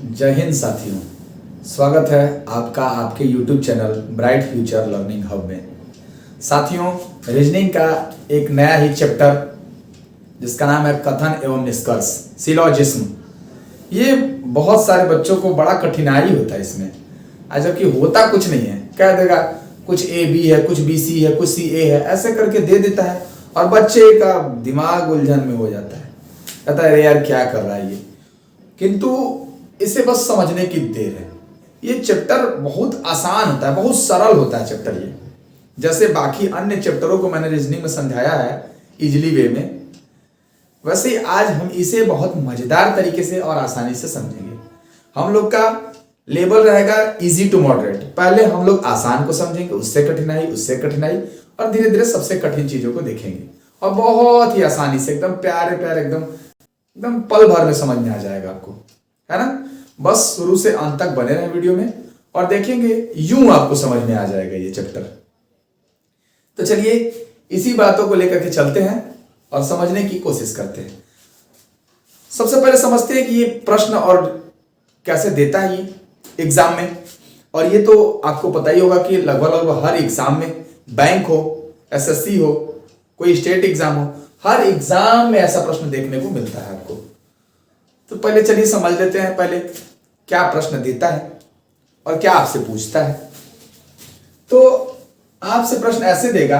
जय हिंद साथियों, स्वागत है आपका आपके YouTube channel bright future learning hub में। साथियों, रीजनिंग का एक नया ही चैप्टर जिसका नाम है कथन एवं निष्कर्ष, सिलोजिज्म। ये बहुत सारे बच्चों को बड़ा कठिनाई होता है इसमें, जबकि होता कुछ नहीं है। कह देगा कुछ ए बी है, कुछ बी सी है, कुछ सी ए है, ऐसे करके दे देता है और बच्चे का दिमाग उलझन में हो जाता है। कहता है अरे यार क्या कर रहा है ये। किंतु इसे बस समझने की देर है। ये चैप्टर बहुत आसान होता है, बहुत सरल होता है चैप्टर ये। जैसे बाकी अन्य चैप्टरों को मैंने रीजनिंग में समझाया है इजीली वे में, वैसे ही आज हम इसे बहुत मजेदार तरीके से और आसानी से समझेंगे। हम लोग का लेवल रहेगा इजी टू मॉडरेट। पहले हम लोग आसान को समझेंगे, उससे कठिनाई, उससे कठिनाई, और धीरे धीरे सबसे कठिन चीजों को देखेंगे और बहुत ही आसानी से एकदम प्यारे प्यारे एकदम पल भर में समझ में आ जाएगा आपको, है ना। बस शुरू से अंत तक बने रहे वीडियो में और देखेंगे, यूं आपको समझ में आ जाएगा ये चैप्टर। तो चलिए इसी बातों को लेकर के चलते हैं और समझने की कोशिश करते हैं। सबसे पहले समझते हैं कि ये प्रश्न और कैसे देता है ये एग्जाम में। और ये तो आपको पता ही होगा कि लगभग हर एग्जाम में, बैंक हो, एसएससी हो, कोई स्टेट एग्जाम हो, हर एग्जाम में ऐसा प्रश्न देखने को मिलता है आपको। तो पहले चलिए समझ लेते हैं पहले क्या प्रश्न देता है और क्या आपसे पूछता है। तो आपसे प्रश्न ऐसे देगा,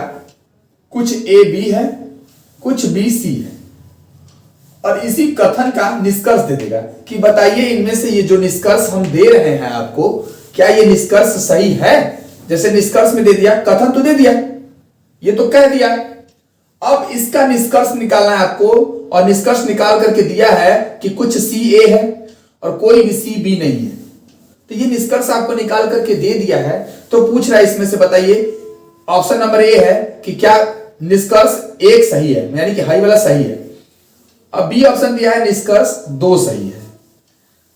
कुछ ए बी है, कुछ बी सी है, और इसी कथन का निष्कर्ष दे देगा कि बताइए इनमें से ये जो निष्कर्ष हम दे रहे हैं आपको, क्या ये निष्कर्ष सही है। जैसे निष्कर्ष में दे दिया, कथन तो दे दिया, ये तो कह दिया, अब इसका निष्कर्ष निकालना है आपको। और निष्कर्ष निकाल करके दिया है कि कुछ सी ए है और कोई भी सी बी नहीं है। तो ये निष्कर्ष आपको निकाल करके दे दिया है। तो पूछ रहा है इसमें से बताइए, ऑप्शन नंबर ए है कि क्या निष्कर्ष एक सही है, यानी कि हाई वाला सही है। अब बी ऑप्शन दिया है निष्कर्ष दो सही है।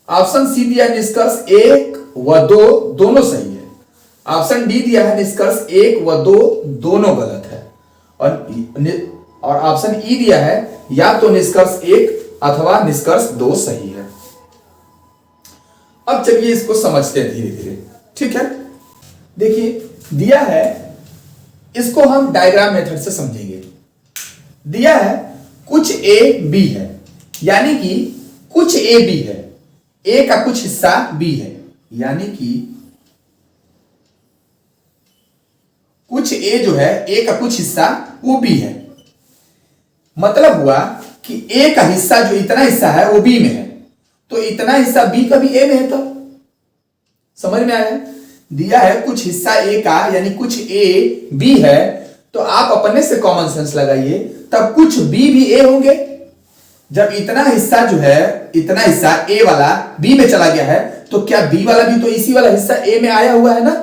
ऑप्शन सी दिया है निष्कर्ष एक व दो दोनों सही है। ऑप्शन डी दिया है निष्कर्ष एक व दो दोनों गलत है। और ऑप्शन ई दिया है या तो निष्कर्ष एक अथवा निष्कर्ष दो सही है। अब चलिए इसको समझते हैं धीरे धीरे, ठीक है। देखिए दिया है, इसको हम डायग्राम मेथड से समझेंगे। दिया है कुछ ए बी है, यानी कि कुछ ए बी है, ए का कुछ हिस्सा बी है, यानी कि कुछ ए जो है, ए का कुछ हिस्सा वो बी है। मतलब हुआ कि ए का हिस्सा जो इतना हिस्सा है वो बी में है, तो इतना हिस्सा बी का भी ए में है। तो समझ में आया। दिया है कुछ हिस्सा ए का, यानी कुछ ए बी है, तो आप अपने से कॉमन सेंस लगाइए, तब कुछ बी भी ए होंगे। जब इतना हिस्सा जो है, इतना हिस्सा ए वाला बी में चला गया है, तो क्या बी वाला भी तो इसी वाला हिस्सा ए में आया हुआ है ना,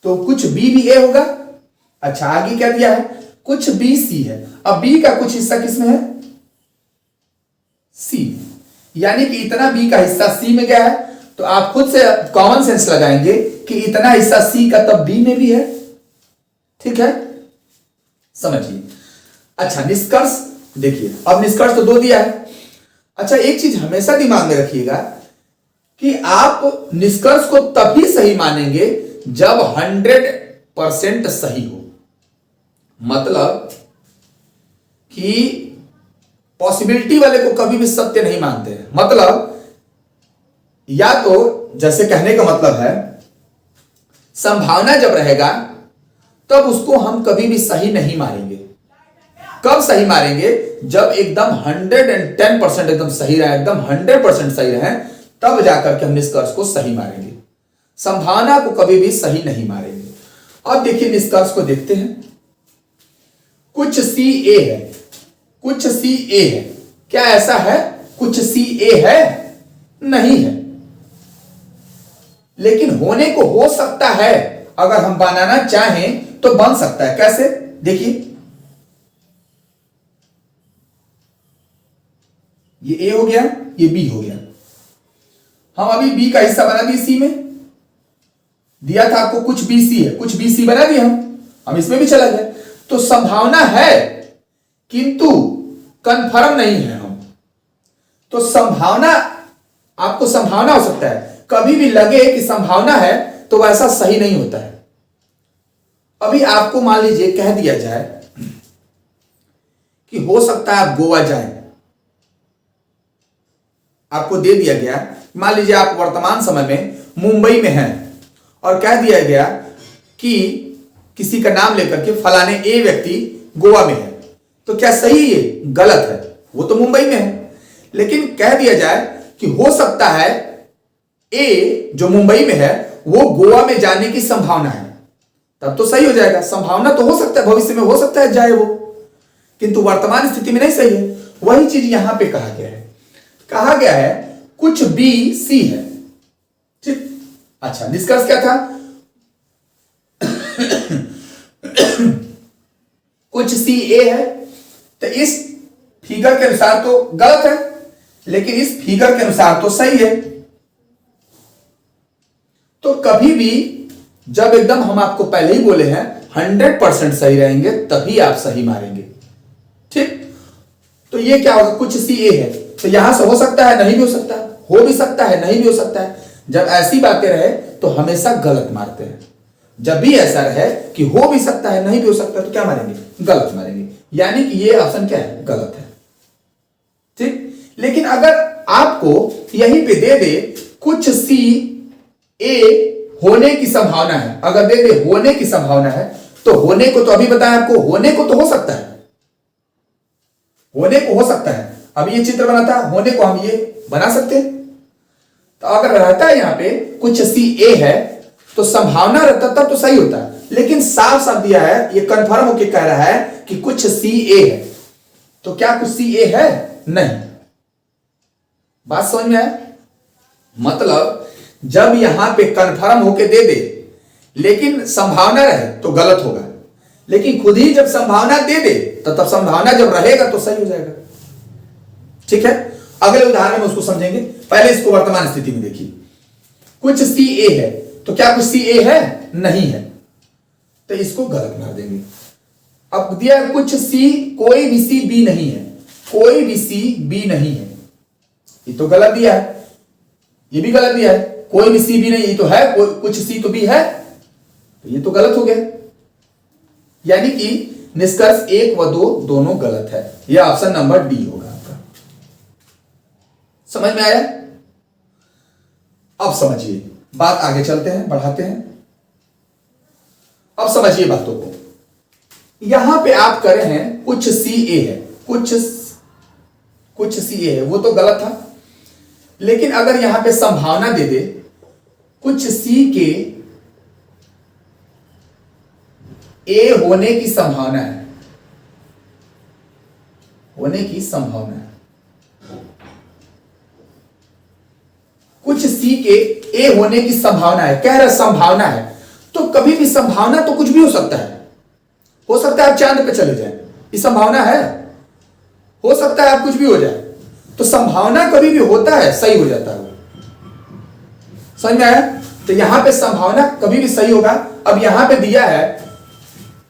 तो कुछ बी भी ए होगा। अच्छा, आगे क्या दिया है, कुछ बी सी है। अब बी का कुछ हिस्सा किसमें है, सी, यानी कि इतना बी का हिस्सा सी में गया है, तो आप खुद से कॉमन सेंस लगाएंगे कि इतना हिस्सा सी का तब बी में भी है। ठीक है, समझिए। अच्छा, निष्कर्ष देखिए, अब निष्कर्ष तो दो दिया है। अच्छा, एक चीज हमेशा दिमाग में रखिएगा कि आप निष्कर्ष को तभी सही मानेंगे जब 100% सही हो। मतलब कि पॉसिबिलिटी वाले को कभी भी सत्य नहीं मानते हैं। मतलब या तो, जैसे कहने का मतलब है, संभावना जब रहेगा तब उसको हम कभी भी सही नहीं मानेंगे। कब सही मारेंगे, जब एकदम 110% एकदम सही रहे, एकदम 100% सही रहे, तब जाकर के हम निष्कर्ष को सही मारेंगे। संभावना को कभी भी सही नहीं मारेंगे। अब देखिए निष्कर्ष को देखते हैं। कुछ सी ए है, कुछ सी ए है, क्या ऐसा है कुछ सी ए है? नहीं है, लेकिन होने को हो सकता है। अगर हम बनाना चाहें तो बन सकता है। कैसे, देखिए ये ए हो गया, ये बी हो गया। हम अभी बी का हिस्सा बना दिए सी में, दिया था आपको कुछ बी सी है, कुछ बी सी बना दिया हम इसमें भी चला गया। तो संभावना है किंतु कंफर्म नहीं है हम। तो संभावना आपको संभावना हो सकता है। कभी भी लगे कि संभावना है तो वैसा सही नहीं होता है। अभी आपको मान लीजिए कह दिया जाए कि हो सकता है आप गोवा जाएं, आपको दे दिया गया, मान लीजिए आप वर्तमान समय में मुंबई में हैं और कह दिया गया कि किसी का नाम लेकर के फलाने ए व्यक्ति गोवा में है, तो क्या सही है? गलत है, वो तो मुंबई में है। लेकिन कह दिया जाए कि हो सकता है ए जो मुंबई में है वो गोवा में जाने की संभावना है, तब तो सही हो जाएगा। संभावना तो हो सकता है, भविष्य में हो सकता है जाए वो, किंतु वर्तमान स्थिति में नहीं सही है। वही चीज यहां पे कहा गया है। कहा गया है कुछ बी सी है, ठीक। अच्छा, निष्कर्ष क्या था? कुछ सी ए है, तो इस फिगर के अनुसार तो गलत है, लेकिन इस फिगर के अनुसार तो सही है। तो कभी भी जब एकदम हम आपको पहले ही बोले हैं 100% सही रहेंगे तभी आप सही मारेंगे, ठीक। तो ये क्या होगा? कुछ सी ए है, तो यहां से हो सकता है, नहीं भी हो सकता है, हो भी सकता है, नहीं भी हो सकता है। जब ऐसी बातें रहे तो हमेशा गलत मारते हैं। जब भी ऐसा रहे कि हो भी सकता है, नहीं भी हो सकता है, तो क्या मारेंगे? गलत मारेंगे। यानी कि ये ऑप्शन क्या है? गलत है, ठीक। लेकिन अगर आपको यहीं पे दे दे कुछ सी ए होने की संभावना है, अगर दे दे होने की संभावना है, तो होने को तो अभी बताया आपको, होने को तो हो सकता है, होने को हो सकता है। अभी ये चित्र बना था, होने को हम ये बना सकते हैं। तो अगर रहता है यहां पे कुछ सी ए है तो संभावना रहता तब तो सही होता है, लेकिन साफ साफ दिया है, ये कंफर्म होके कह रहा है कि कुछ सी ए है। तो क्या कुछ सी ए है? नहीं। बात समझ में है? मतलब जब यहां पे कंफर्म होके दे दे लेकिन संभावना रहे तो गलत होगा, लेकिन खुद ही जब संभावना दे दे तो तब संभावना जब रहेगा तो सही हो जाएगा, ठीक है। अगले उदाहरण में उसको समझेंगे, पहले इसको वर्तमान स्थिति में देखिए। कुछ सी ए है, तो क्या कुछ सी ए है? नहीं है, तो इसको गलत मार देंगे। अब दिया कुछ सी, कोई भी सी बी नहीं है, कोई भी सी बी नहीं है, ये तो गलत दिया है। ये भी गलत दिया है, कोई भी सी बी नहीं, ये तो है, कुछ सी तो बी है, तो ये तो गलत हो गया। यानी कि निष्कर्ष 1 व 2 दोनों गलत है। यह ऑप्शन नंबर डी होगा आपका। समझ में आया? अब समझिए, बात आगे चलते हैं, बढ़ाते हैं। अब समझिए बातों को। यहां पे आप कर रहे हैं कुछ सी ए है, कुछ सी ए है, वो तो गलत था। लेकिन अगर यहां पे संभावना दे दे कुछ सी के ए होने की संभावना है, होने की संभावना है, कुछ सी के ए होने की संभावना है, कह रहा संभावना है। तो कभी भी संभावना तो कुछ भी हो सकता है। हो सकता है आप चांद पे चले जाएं, ये संभावना है। हो सकता है आप कुछ भी हो जाए, तो संभावना कभी भी होता है, सही हो जाता है। समझ में आया? तो यहां पे संभावना कभी भी सही होगा। अब यहां पे दिया है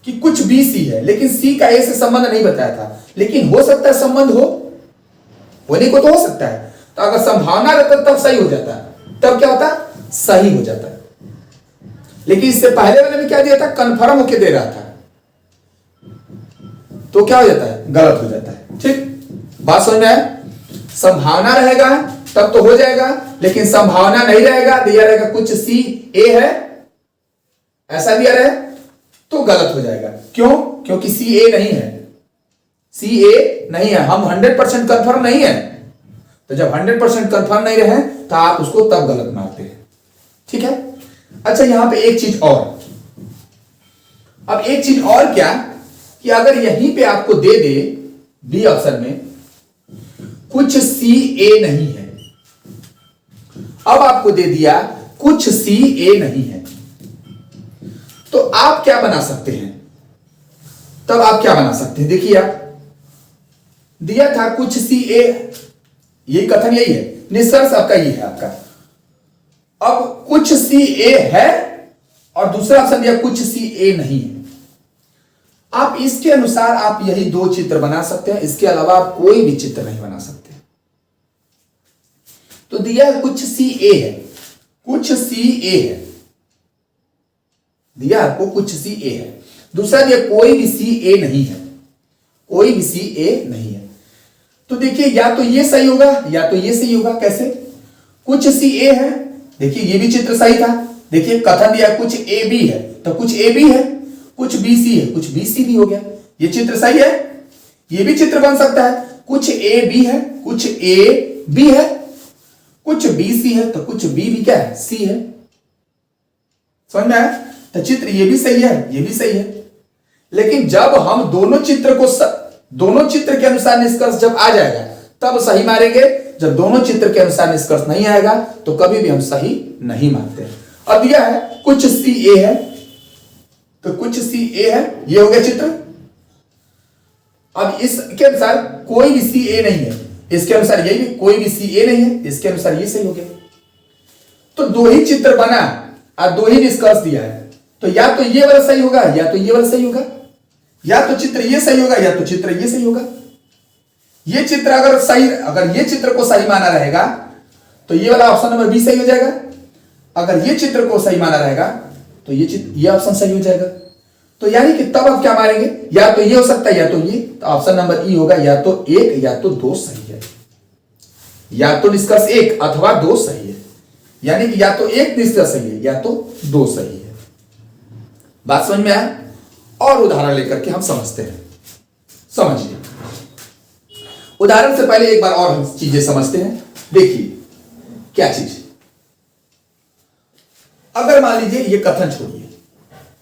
कि कुछ बी सी है, लेकिन सी का ए से संबंध नहीं बताया था, लेकिन हो सकता है संबंध हो, होने को तो हो सकता है। तो अगर संभावना रहता तब सही हो जाता है, तब क्या होता है? सही हो जाता है। लेकिन इससे पहले वाले में क्या दिया था? कंफर्म होके दे रहा था, तो क्या हो जाता है? गलत हो जाता है, ठीक। बात समझ में आया? संभावना रहेगा तब तो हो जाएगा, लेकिन संभावना नहीं रहेगा, दिया रहेगा कुछ सी ए है, ऐसा दिया रहे तो गलत हो जाएगा। क्यों? क्योंकि सी ए नहीं है, सी ए नहीं है, हम 100% कंफर्म नहीं है। तो जब 100% कंफर्म नहीं रहे तो आप उसको तब गलत मारते हैं, ठीक है। अच्छा, यहां पे एक चीज और, अब एक चीज और क्या कि अगर यहीं पे आपको दे दे बी ऑप्शन में कुछ सी ए नहीं है, अब आपको दे दिया कुछ सी ए नहीं है, तो आप क्या बना सकते हैं? तब आप क्या बना सकते हैं? देखिए, आप दिया था कुछ सी ए, यही कथन यही है, निष्कर्ष आपका ये है आपका। अब कुछ सी ए है और दूसरा ऑप्शन दिया कुछ सी ए नहीं है। आप इसके अनुसार आप यही 2 चित्र बना सकते हैं, इसके अलावा आप कोई भी चित्र नहीं बना सकते। तो दिया है कुछ सी ए है, कुछ सी ए है, दिया आपको कुछ सी ए है। दूसरा दिया कोई भी सी ए नहीं है, कोई भी सी ए नहीं है। तो देखिए या तो ये सही होगा या तो ये सही होगा। कैसे? कुछ सी ए है, देखिए ये भी चित्र सही था। देखिए कथन दिया कुछ ए बी है, तो कुछ ए बी है, कुछ बी सी है, कुछ बी सी भी हो गया। ये चित्र सही है, ये भी चित्र बन सकता है। कुछ ए बी है, कुछ ए बी है, कुछ बी सी है, तो कुछ बी भी क्या है? सी है। समझ में आया? तो चित्र ये भी सही है, ये भी सही है। लेकिन जब हम दोनों चित्र के अनुसार निष्कर्ष जब आ जाएगा तब सही मारेंगे। जब दोनों चित्र के अनुसार निष्कर्ष नहीं आएगा तो कभी भी हम सही नहीं मानते। अब दिया है कुछ सी ए है, तो कुछ सी ए है, ये हो गया चित्र। अब इसके अनुसार कोई भी सी ए नहीं है, इसके अनुसार ये भी कोई भी सी ए नहीं है, इसके अनुसार ये सही हो गया। तो दो ही चित्र बना और दो ही निष्कर्ष दिया है, तो या तो ये वाला सही होगा या तो ये वाला सही होगा, या तो चित्र ये सही होगा या तो चित्र ये सही होगा। ये चित्र अगर ये चित्र को सही माना रहेगा तो ये वाला ऑप्शन नंबर बी सही हो जाएगा। अगर ये चित्र को सही माना रहेगा तो ये ऑप्शन सही हो जाएगा। तो यानी कि तब आप क्या मारेंगे? या तो ये हो सकता है या तो ये, तो ऑप्शन नंबर ई होगा या तो एक या तो दो सही है, या तो निष्कर्ष एक अथवा दो सही है। यानी कि या तो एक निष्कर्ष सही है या तो दो सही है। बात समझ में आया? और उदाहरण लेकर के हम समझते हैं। समझिए, उदाहरण से पहले एक बार और हम चीजें समझते हैं। देखिए क्या चीज, अगर मान लीजिए ये कथन छोड़िए,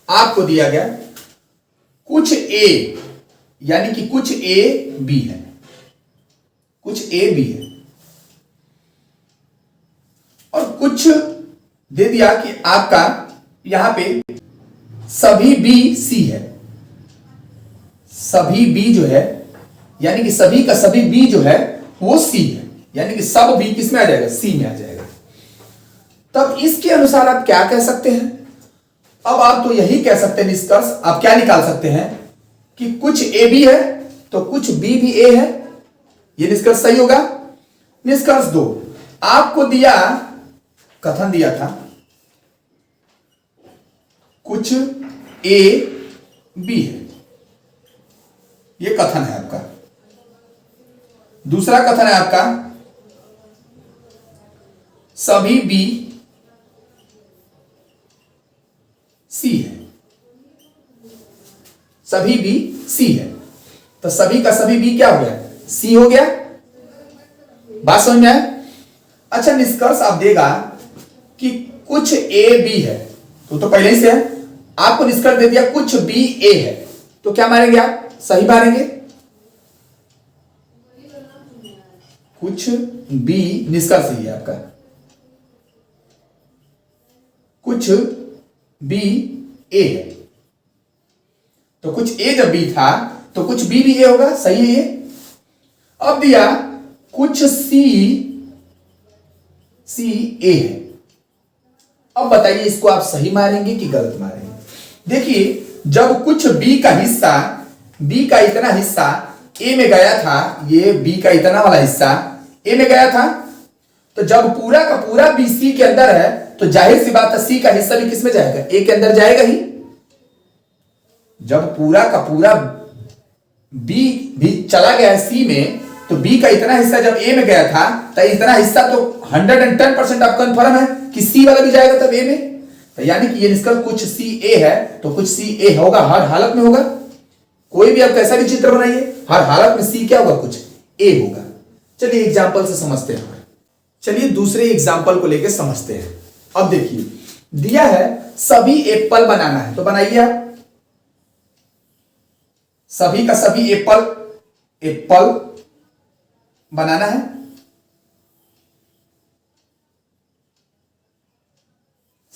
आपको दिया गया कुछ ए, यानी कि कुछ ए बी है, कुछ ए बी है, और कुछ दे दिया कि आपका यहां पे सभी बी सी है। सभी बी जो है, यानी कि सभी का सभी बी जो है वो सी है, यानी कि सब बी किस में आ जाएगा? सी में आ जाएगा। तब इसके अनुसार आप क्या कह सकते हैं? अब आप तो यही कह सकते हैं, निष्कर्ष आप क्या निकाल सकते हैं कि कुछ ए बी है तो कुछ बी भी ए है। ये निष्कर्ष सही होगा। निष्कर्ष दो, आपको दिया कथन दिया था कुछ ए बी है, ये कथन है आपका। दूसरा कथन है आपका सभी बी सी है, सभी बी सी है, तो सभी का सभी बी क्या हो गया? सी हो गया। बात समझ में आए? अच्छा, निष्कर्ष आप देगा कि कुछ ए बी है, तो पहले ही से है। आपको निष्कर्ष दे दिया कुछ बी ए है, तो क्या मारेंगे आप? सही मारेंगे। कुछ बी निष्कर्ष ही है आपका, कुछ बी ए है, तो कुछ ए जब बी था तो कुछ बी भी ए होगा। सही है ये। अब दिया कुछ सी ए है, अब बताइए इसको आप सही मारेंगे कि गलत मारेंगे? देखिए, जब कुछ बी का हिस्सा, बी का इतना हिस्सा ए में गया था, ये बी का इतना वाला हिस्सा ए में गया था, तो जब पूरा का पूरा बी सी के अंदर है तो जाहिर सी बात है सी का हिस्सा भी किसमें जाएगा? ए के अंदर जाएगा ही। जब पूरा का पूरा बी भी चला गया है सी में, तो बी का इतना हिस्सा जब ए में गया था तो इतना हिस्सा तो 110% आप कंफर्म है कि सी वाला भी जाएगा तब ए में। तो यानी कि ये निष्कर्ष कुछ सी ए है तो कुछ सी ए होगा, हर हालत में होगा। कोई भी आप कैसा भी चित्र बनाइए, हर हालत में सी क्या होगा? कुछ ए होगा। चलिए एग्जाम्पल से समझते हैं। चलिए दूसरे एग्जाम्पल को लेकर समझते हैं। अब देखिए, दिया है सभी एप्पल बनाना है, तो बनाइए आप। सभी का सभी एप्पल बनाना है।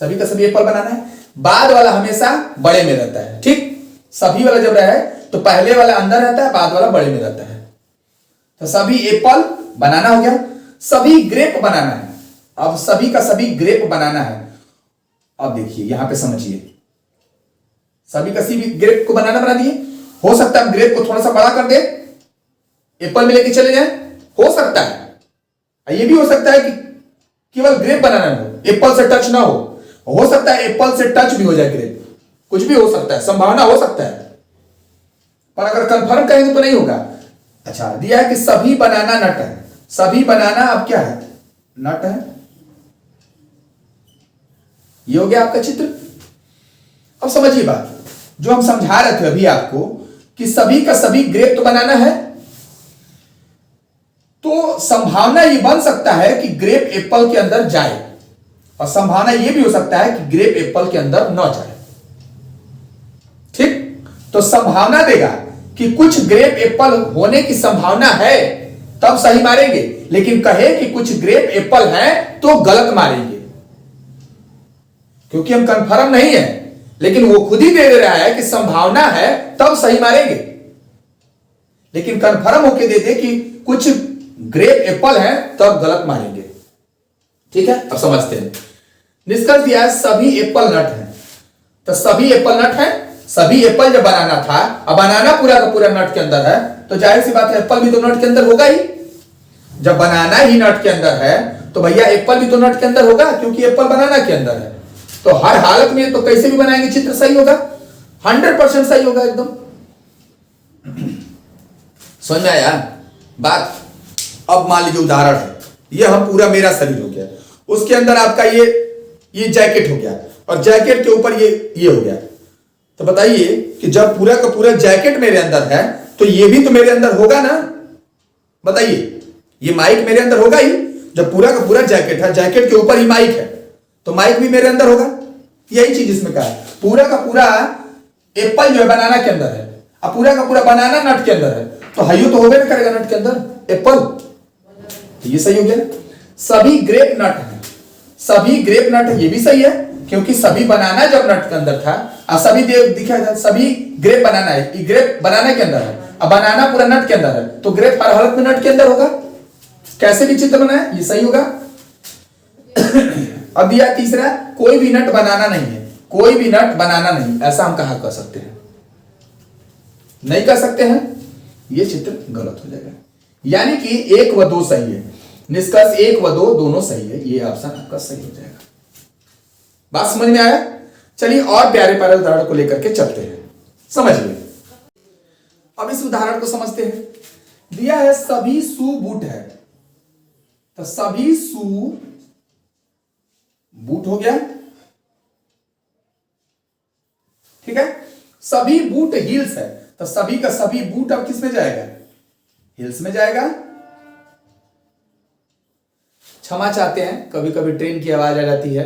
सभी का सभी एप्पल बनाना है। बाद वाला हमेशा बड़े में रहता है, ठीक? सभी वाला जब रहे तो पहले वाला अंदर रहता है, बाद वाला बड़े में रहता है। तो सभी एप्पल बनाना हो गया। सभी ग्रेप बनाना है। अब सभी का सभी ग्रेप बनाना है। अब देखिए यहां पे समझिए, सभी का सभी ग्रेप को बना दिए। हो सकता है हम ग्रेप को थोड़ा सा बड़ा कर दे, एप्पल में लेके चले जाए, हो सकता है। ये भी हो सकता है कि केवल ग्रेप बनाना ना हो, एप्पल से टच ना हो सकता है एप्पल से टच भी हो जाए ग्रेप, कुछ भी हो सकता है, संभावना हो सकता है, पर अगर कंफर्म कहेंगे तो नहीं होगा। अच्छा दिया है कि सभी बनाना नट है, सभी बनाना अब क्या है, नट है। ये हो गया आपका चित्र। अब समझिए बात जो हम समझा रहे थे अभी आपको कि सभी का सभी ग्रेप तो बनाना है, तो संभावना ये बन सकता है कि ग्रेप एप्पल के अंदर जाए, और संभावना ये भी हो सकता है कि ग्रेप एप्पल के अंदर न जाए। ठीक, तो संभावना देगा कि कुछ ग्रेप एप्पल होने की संभावना है तब सही मारेंगे, लेकिन कहे कि कुछ ग्रेप एप्पल है तो गलत मारेंगे, क्योंकि हम कंफर्म नहीं है, लेकिन वो खुद ही दे रहा है कि संभावना है तब सही मारेंगे, लेकिन कंफर्म होके दे दे कि कुछ ग्रेप एप्पल है तब गलत मारेंगे। ठीक है, अब समझते हैं। निष्कर्ष दिया है सभी एप्पल नट है, तो सभी एप्पल नट है, सभी एप्पल जब बनाना था, अब बनाना पूरा का पूरा नट के अंदर है, तो जाहिर सी बात है एप्पल भी तो नट के अंदर होगा ही। जब बनाना ही नट के अंदर है तो भैया एप्पल भी तो नट के अंदर होगा, क्योंकि एप्पल बनाना के अंदर है। तो हर हालत में तो कैसे भी बनाएंगे चित्र सही होगा, 100% सही होगा एकदम। समझ में आया बात। अब मान लीजिए उदाहरण है, ये हम पूरा मेरा शरीर हो गया, उसके अंदर आपका ये जैकेट हो गया, और जैकेट के ऊपर ये हो गया। तो बताइए कि जब पूरा का पूरा जैकेट मेरे अंदर है तो ये भी तो मेरे अंदर होगा ना। बताइए, ये माइक मेरे अंदर होगा ही, जब पूरा का पूरा जैकेट है, जैकेट के ऊपर ही माइक है, तो माइक भी मेरे अंदर होगा। यही चीज इसमें कहा है, पूरा का पूरा एप्पल जो है बनाना के अंदर है, अब पूरा का पूरा बनाना नट के अंदर है, तो हयो तो होगा ना करेगा नट के अंदर एप्पल, तो ये सही हो गया। सभी ग्रेप नट है, सभी ग्रेप नट है, ये भी सही है, क्योंकि सभी बनाना जब नट के अंदर था, अब सभी दिखा था, सभी ग्रेप बनाना है, ये ग्रेप बनाना के अंदर है, अब बनाना पूरा नट के अंदर है, तो ग्रेप हर हालत में नट के अंदर होगा, कैसे भी चित्र बनाए ये सही होगा। अब दिया तीसरा, कोई भी नट बनाना नहीं है, कोई भी नट बनाना नहीं, ऐसा हम कहां कर सकते हैं, नहीं कर सकते हैं, ये चित्र गलत हो जाएगा। यानी कि 1 व 2 सही है, निष्कर्ष 1 व 2 दोनों सही है, ये ऑप्शन आपका सही हो जाएगा। बात समझ में आया। चलिए और प्यारे प्यारे उदाहरण को लेकर के चलते हैं, समझिए। अब इस उदाहरण को समझते हैं। दिया है सभी शू बूट है, तो सभी शू बूट हो गया। ठीक है, सभी बूट हील्स है, तो सभी का सभी बूट अब किस में जाएगा, हिल्स में जाएगा। क्षमा चाहते हैं, कभी कभी ट्रेन की आवाज आ जाती है,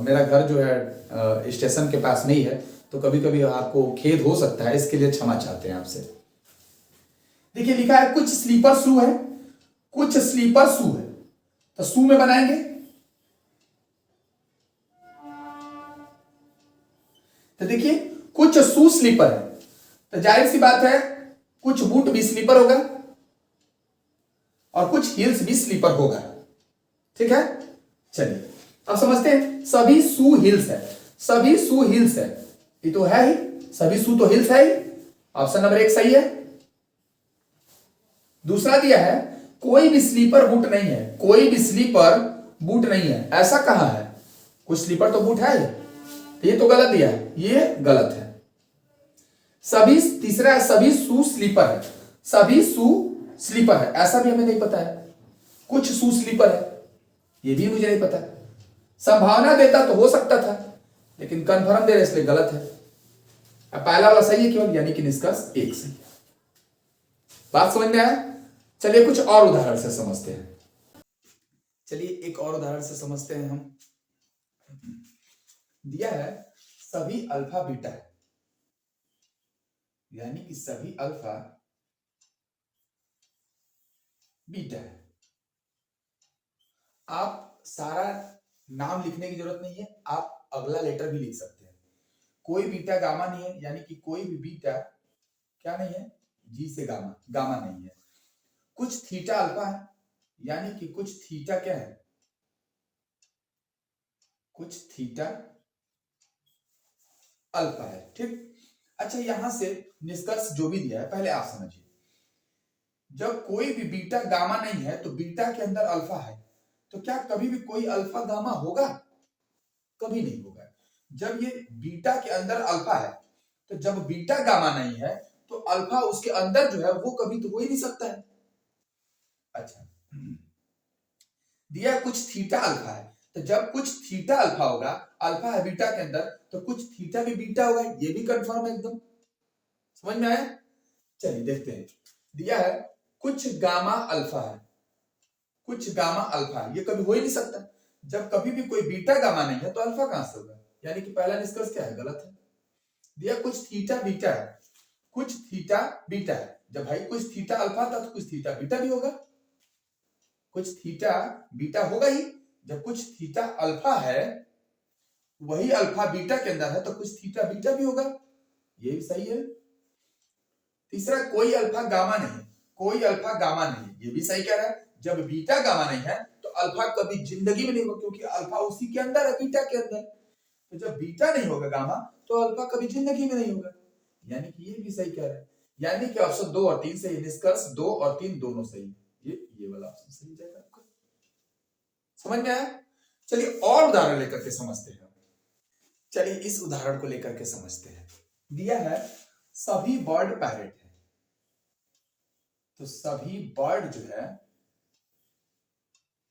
मेरा घर जो है स्टेशन के पास नहीं है, तो कभी कभी आपको खेद हो सकता है, इसके लिए क्षमा चाहते हैं आपसे। देखिए लिखा है कुछ स्लीपर शू है, कुछ स्लीपर शू है, तो शू में बनाएंगे, तो देखिए कुछ शू स्लीपर है, तो जाहिर सी बात है कुछ बूट भी स्लीपर होगा और कुछ हील्स भी स्लीपर होगा। ठीक है, चलिए अब समझते हैं। सभी शू हिल्स है, सभी शू हिल्स है, ये तो है ही, सभी शू तो हिल्स है ही, ऑप्शन नंबर 1 सही है। दूसरा दिया है कोई भी स्लीपर बूट नहीं है, कोई भी स्लीपर बूट नहीं है, ऐसा कहां है, कुछ स्लीपर तो बूट है, ये तो गलत दिया है, ये गलत है। सभी तीसरा है सभी शू स्लीपर है, सभी शू स्लीपर है, ऐसा भी हमें नहीं पता है, कुछ शू स्लीपर है, ये भी मुझे नहीं पता। संभावना देता तो हो सकता था, लेकिन कंफर्म दे रहे इसलिए गलत है। अब पहला वाला सही है केवल, यानी कि निष्कर्ष 1 सही है। बात समझ में आया। चलिए कुछ और उदाहरण से समझते हैं। चलिए एक और उदाहरण से समझते हैं हम। दिया है सभी अल्फा बीटा है, यानी कि सभी अल्फा बीटा है। आप सारा नाम लिखने की जरूरत नहीं है, आप अगला लेटर भी लिख सकते हैं। कोई बीटा गामा नहीं है, यानी कि कोई भी बीटा क्या नहीं है, जी से गामा, गामा नहीं है। कुछ थीटा अल्फा है, यानी कि कुछ थीटा क्या है, कुछ थीटा अल्फा है। ठीक, अच्छा यहां से निष्कर्ष जो भी दिया है पहले आप समझिए। जब कोई भी बीटा गामा नहीं है तो बीटा के अंदर अल्फा है, तो क्या कभी भी कोई अल्फा गामा होगा? कभी नहीं होगा। जब ये बीटा के अंदर अल्फा है, तो जब बीटा गामा नहीं है तो अल्फा उसके अंदर जो है वो कभी तो हो ही नहीं सकता है। अच्छा, दिया कुछ थीटा अल्फा है, तो जब कुछ थीटा अल्फा होगा, अल्फा है बीटा के अंदर, तो कुछ थीटा भी बीटा होगा, ये भी कंफर्म है एकदम। समझ में आया? चलिए देखते हैं। दिया है कुछ गामा अल्फा है, कुछ गामा अल्फा है, ये कभी हो ही नहीं सकता। जब कभी भी कोई बीटा गामा नहीं है तो अल्फा कहां से होगा? यानी कि पहला निष्कर्ष क्या है? गलत है। दिया कुछ थीटा बीटा है, कुछ थीटा बीटा है, जब भाई कुछ थीटा अल्फा था तो कुछ थीटा बीटा भी होगा, कुछ थीटा बीटा होगा ही। जब कुछ थीटा अल्फा है, वही अल्फा बीटा के अंदर है, तो कुछ थीटा बीटा भी होगा, ये भी सही है। तीसरा, कोई अल्फा गामा नहीं, कोई अल्फा गामा नहीं, ये भी सही कह रहा है। जब बीटा गामा नहीं है तो अल्फा कभी जिंदगी में नहीं होगा, क्योंकि अल्फा उसी के अंदर है, बीटा के अंदर। तो जब बीटा नहीं होगा गामा, तो अल्फा कभी जिंदगी में नहीं होगा, यानी कि ये भी सही कह रहा है। यानी कि ऑप्शन 2 और 3 सही, निष्कर्ष 2 और 3 दोनों सही। ये वाला ऑप्शन सही जाएगा आपका। समझ में आया? चलिए और उदाहरण लेकर के समझते हैं। चलिए इस उदाहरण को लेकर के समझते हैं। दिया है सभी बर्ड पैरेट है, तो सभी बर्ड जो है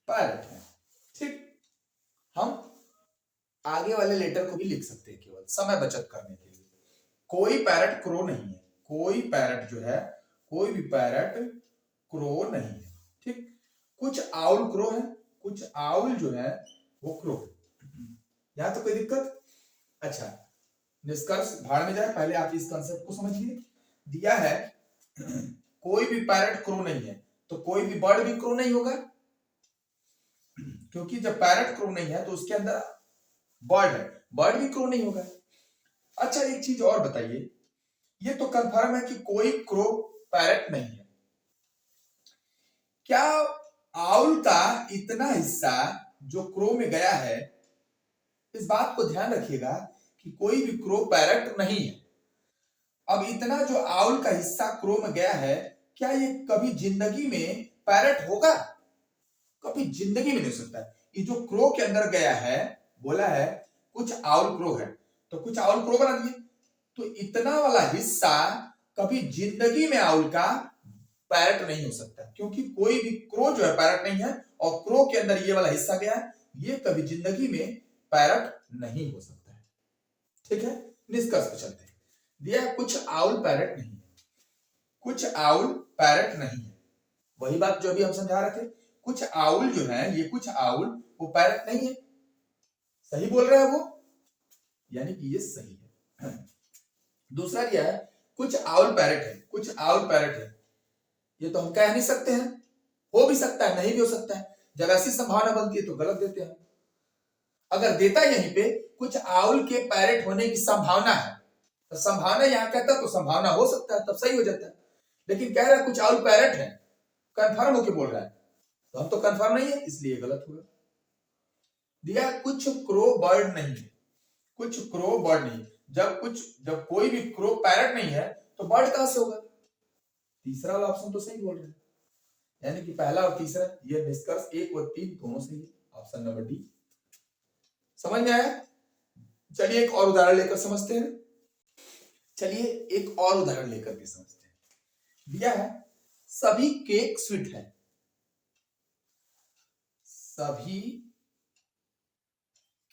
पैरेट है। ठीक, हम आगे वाले लेटर को भी लिख सकते हैं केवल समय बचत करने के लिए। कोई पैरेट क्रो नहीं है, कोई पैरेट जो है, कोई भी पैरेट क्रो नहीं है। ठीक, कुछ आउल क्रो है, कुछ आउल जो है वो क्रो है। यहां तो कोई दिक्कत? अच्छा, निष्कर्ष भाड़ में जाए, पहले आप इस कंसेप्ट को समझिए। दिया है कोई भी पैरेट क्रो नहीं है, तो कोई भी बर्ड भी क्रो नहीं होगा, क्योंकि जब पैरेट क्रो नहीं है तो उसके अंदर बर्ड है, बर्ड भी क्रो नहीं होगा। अच्छा, एक चीज और बताइए, ये तो कंफर्म है कि कोई क्रो पैरेट नहीं है, क्या आउल का इतना हिस्सा जो क्रो में गया है, इस बात को ध्यान रखिएगा कि कोई भी क्रो पैरेट नहीं है। अब इतना जो आउल का हिस्सा क्रो में गया है, क्या ये कभी जिंदगी में पैरेट होगा? कभी जिंदगी में नहीं हो सकता। ये जो क्रो के अंदर गया है, बोला है कुछ आउल क्रो है, तो कुछ आउल क्रो बना दिए, तो इतना वाला हिस्सा कभी जिंदगी में आउल का पैरेट नहीं हो सकता, क्योंकि कोई भी क्रो जो है पैरेट नहीं है, और क्रो के अंदर ये वाला हिस्सा गया है, ये कभी जिंदगी में पैरेट नहीं हो सकता है। ठीक है, निष्कर्ष पे चलते हैं। दिया कुछ आउल पैरेट नहीं है, कुछ आउल पैरेट नहीं है, वही बात जो अभी हम समझा रहे थे। कुछ आउल जो है, ये कुछ आउल वो पैरेट नहीं है, सही बोल रहा है वो, यानी कि ये सही है। दूसरा दिया है कुछ आउल पैरेट है, कुछ आउल पैरेट है, ये तो हम कह नहीं सकते हैं, हो भी सकता है, नहीं भी हो सकता है। जब ऐसी संभावना बनती है तो गलत देते हैं। अगर देता यहीं पे कुछ आउल के पैरेट होने की संभावना है, तो संभावना यहां कहता तो संभावना हो सकता है, तब सही हो जाता है। लेकिन कह रहा है कुछ आउल पैरेट है, कंफर्म होके बोल रहा है, तो हम तो कंफर्म नहीं है, इसलिए गलत हुआ। दिया कुछ क्रो बर्ड नहीं है, कुछ क्रो बर्ड नहीं, जब कोई भी क्रो पैरेट नहीं है तो बर्ड कहां से होगा? तीसरा वाला ऑप्शन तो सही बोल रहे हैं, यानी कि पहला और तीसरा, ये निष्कर्ष 1 और 3 दोनों सही है, ऑप्शन नंबर डी। समझ में आया? चलिए एक और उदाहरण लेकर समझते हैं। चलिए एक और उदाहरण लेकर के समझते हैं। दिया है सभी केक स्वीट है, सभी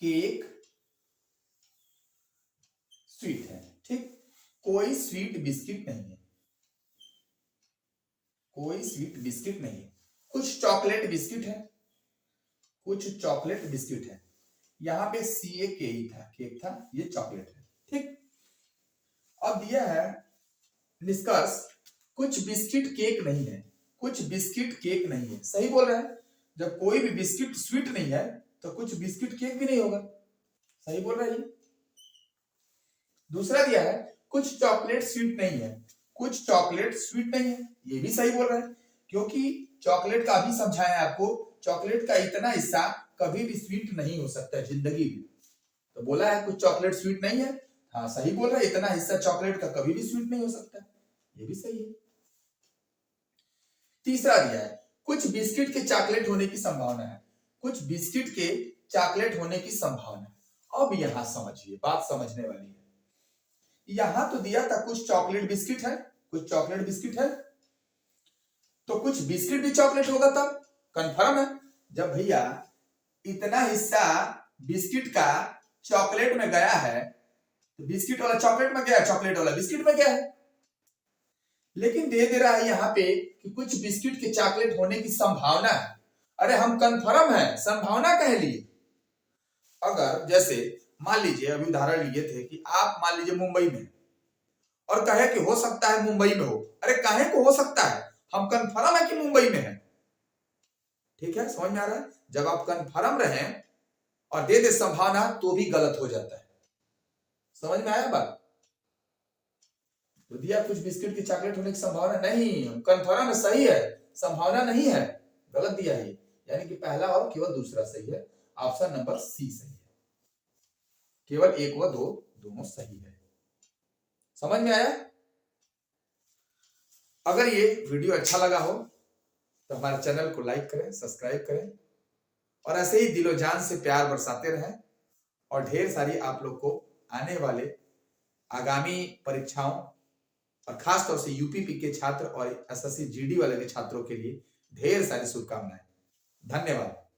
केक स्वीट है। ठीक, कोई स्वीट बिस्किट नहीं है, कोई स्वीट बिस्किट नहीं है। कुछ चॉकलेट बिस्किट है, कुछ चॉकलेट बिस्किट है, यहां पे सी ए के ही था, केक था, ये चॉकलेट है। ठीक, अब दिया है निष्कर्ष कुछ बिस्किट केक नहीं है, कुछ बिस्किट केक नहीं है, सही बोल रहा है। जब कोई भी बिस्किट स्वीट नहीं है तो कुछ बिस्किट केक भी नहीं होगा, सही बोल रहा है ये। दूसरा दिया है कुछ चॉकलेट स्वीट नहीं है, कुछ चॉकलेट स्वीट नहीं है, ये भी सही बोल रहा है, क्योंकि चॉकलेट का अभी समझाया आपको, चॉकलेट का इतना हिस्सा कभी भी स्वीट नहीं हो सकता जिंदगी में, तो बोला है कुछ चॉकलेट स्वीट नहीं है, हाँ सही बोल रहा है, इतना हिस्सा चॉकलेट का कभी भी स्वीट नहीं हो सकता, ये भी सही है। तीसरा दिया है कुछ बिस्किट के चॉकलेट होने की संभावना है, कुछ बिस्किट के चॉकलेट होने की संभावना। अब यहां समझिए, बात समझने वाली है। यहां तो दिया था कुछ चॉकलेट बिस्किट है, कुछ चॉकलेट बिस्किट है, तो कुछ बिस्किट भी चॉकलेट होगा तब कंफर्म है। जब भैया इतना हिस्सा बिस्किट का चॉकलेट में गया है तो बिस्किट वाला चॉकलेट में गया है, चॉकलेट वाला बिस्किट में गया है। लेकिन दे रहा है यहाँ पे कि कुछ बिस्किट के चॉकलेट होने की संभावना है। अरे हम कंफर्म है, संभावना कह लिए। अगर जैसे मान लीजिए अभी उदाहरण लिए थे कि आप मान लीजिए मुंबई में और कहे कि हो सकता है मुंबई में हो। अरे काहे को हो सकता है, हम कंफर्म है कि मुंबई में है। ठीक है, समझ में आ रहा है। जब आप कंफर्म रहे और दे दे संभावना तो भी गलत हो जाता है। समझ में आया बात। तो दिया कुछ बिस्किट की चॉकलेट होने की संभावना नहीं, हम कंफर्म है सही है, संभावना नहीं है, गलत दिया है। यानी कि पहला और केवल दूसरा सही है। ऑप्शन नंबर सी सही है। केवल एक व दो दोनों सही है। समझ में आया। अगर ये वीडियो अच्छा लगा हो तो हमारे चैनल को लाइक करें, सब्सक्राइब करें और ऐसे ही दिलो जान से प्यार बरसाते रहें। और ढेर सारी आप लोग को आने वाले आगामी परीक्षाओं और खास तौर से यूपीपी के छात्र और एसएससी जीडी वाले के छात्रों के लिए ढेर सारी शुभकामनाएं। धन्यवाद।